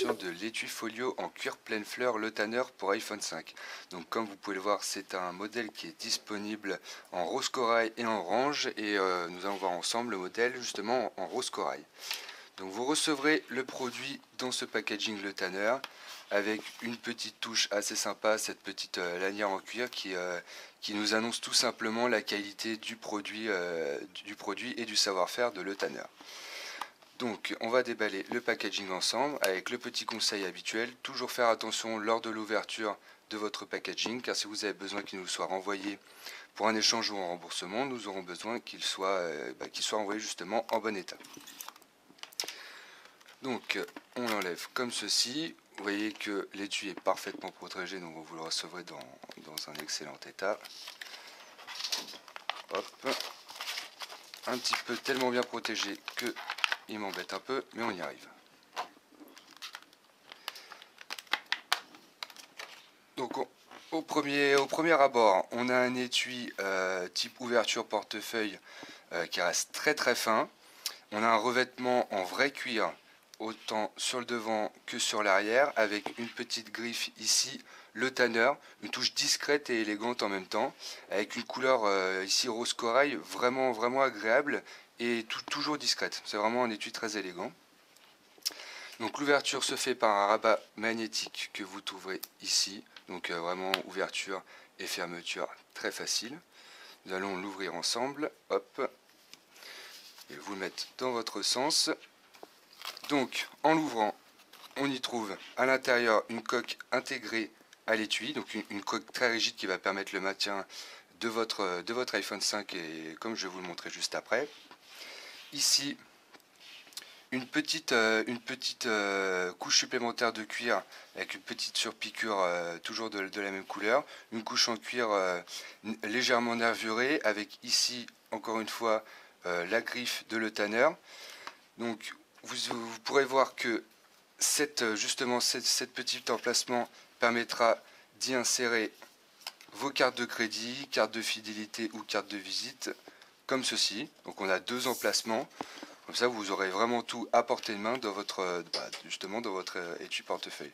présentation de l'étui folio en cuir pleine fleur Le Tanner pour iPhone 5. Donc comme vous pouvez le voir, c'est un modèle qui est disponible en rose corail et en orange, et nous allons voir ensemble le modèle justement en rose corail. Donc vous recevrez le produit dans ce packaging Le Tanner avec une petite touche assez sympa, cette petite lanière en cuir qui nous annonce tout simplement la qualité du produit et du savoir-faire de Le Tanner. Donc on va déballer le packaging ensemble avec le petit conseil habituel, toujours faire attention lors de l'ouverture de votre packaging, car si vous avez besoin qu'il nous soit renvoyé pour un échange ou un remboursement, nous aurons besoin qu'il soit envoyé justement en bon état. Donc on l'enlève comme ceci, vous voyez que l'étui est parfaitement protégé, donc vous le recevrez dans un excellent état. Hop, un petit peu tellement bien protégé que il m'embête un peu, mais on y arrive. Donc au premier abord, on a un étui type ouverture portefeuille qui reste très fin. On a un revêtement en vrai cuir, autant sur le devant que sur l'arrière, avec une petite griffe ici, Le Tanner, une touche discrète et élégante en même temps, avec une couleur ici rose corail vraiment agréable et toujours discrète. C'est vraiment un étui très élégant. Donc l'ouverture se fait par un rabat magnétique que vous trouverez ici. Donc vraiment ouverture et fermeture très facile. Nous allons l'ouvrir ensemble. Hop. Et vous le mettre dans votre sens. Donc en l'ouvrant, on y trouve à l'intérieur une coque intégrée à l'étui. Donc une coque très rigide qui va permettre le maintien de votre iPhone 5, et comme je vais vous le montrer juste après. Ici, une petite couche supplémentaire de cuir avec une petite surpiqûre toujours de la même couleur, une couche en cuir légèrement nervurée avec ici encore une fois la griffe de Le Tanner. Donc vous pourrez voir que justement cette petite emplacement permettra d'y insérer vos cartes de crédit, cartes de fidélité ou cartes de visite comme ceci. Donc on a deux emplacements. Comme ça, vous aurez vraiment tout à portée de main dans votre étui portefeuille.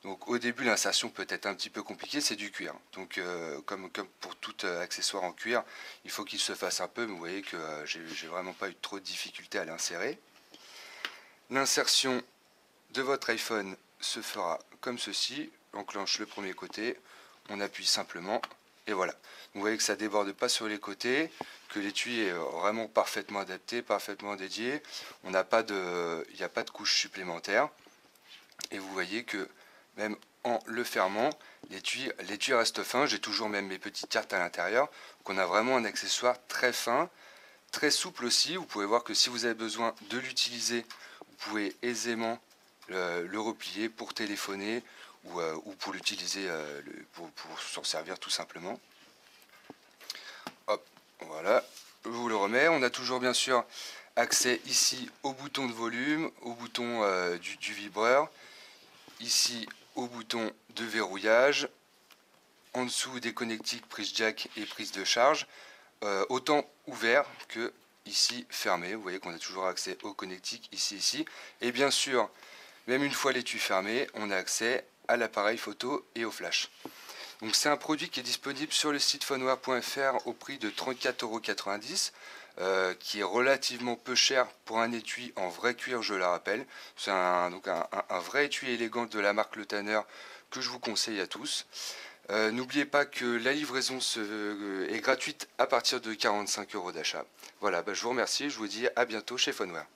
Donc au début, l'insertion peut être un petit peu compliquée, c'est du cuir. Donc comme pour tout accessoire en cuir, il faut qu'il se fasse un peu, mais vous voyez que j'ai vraiment pas eu trop de difficulté à l'insérer. L'insertion de votre iPhone se fera comme ceci. On enclenche le premier côté, on appuie simplement, et voilà. Vous voyez que ça ne déborde pas sur les côtés, que l'étui est vraiment parfaitement adapté, parfaitement dédié. Il n'y a pas de couche supplémentaire. Et vous voyez que même en le fermant, l'étui reste fin. J'ai toujours même mes petites cartes à l'intérieur. Donc on a vraiment un accessoire très fin, très souple aussi. Vous pouvez voir que si vous avez besoin de l'utiliser, vous pouvez aisément le replier pour téléphoner ou pour l'utiliser pour s'en servir tout simplement. Hop, voilà, je vous le remets. On a toujours bien sûr accès ici au bouton de volume, au bouton du vibreur, ici au bouton de verrouillage, en dessous des connectiques prise jack et prise de charge, autant ouvert que ici fermé. Vous voyez qu'on a toujours accès aux connectiques ici, et bien sûr, même une fois l'étui fermé, on a accès à l'appareil photo et au flash. Donc c'est un produit qui est disponible sur le site phoneware.fr au prix de 34,90 €, qui est relativement peu cher pour un étui en vrai cuir, je le rappelle. C'est un vrai étui élégant de la marque Le Tanner que je vous conseille à tous. N'oubliez pas que la livraison est gratuite à partir de 45 € d'achat. Voilà, je vous remercie, je vous dis à bientôt chez Phoneware.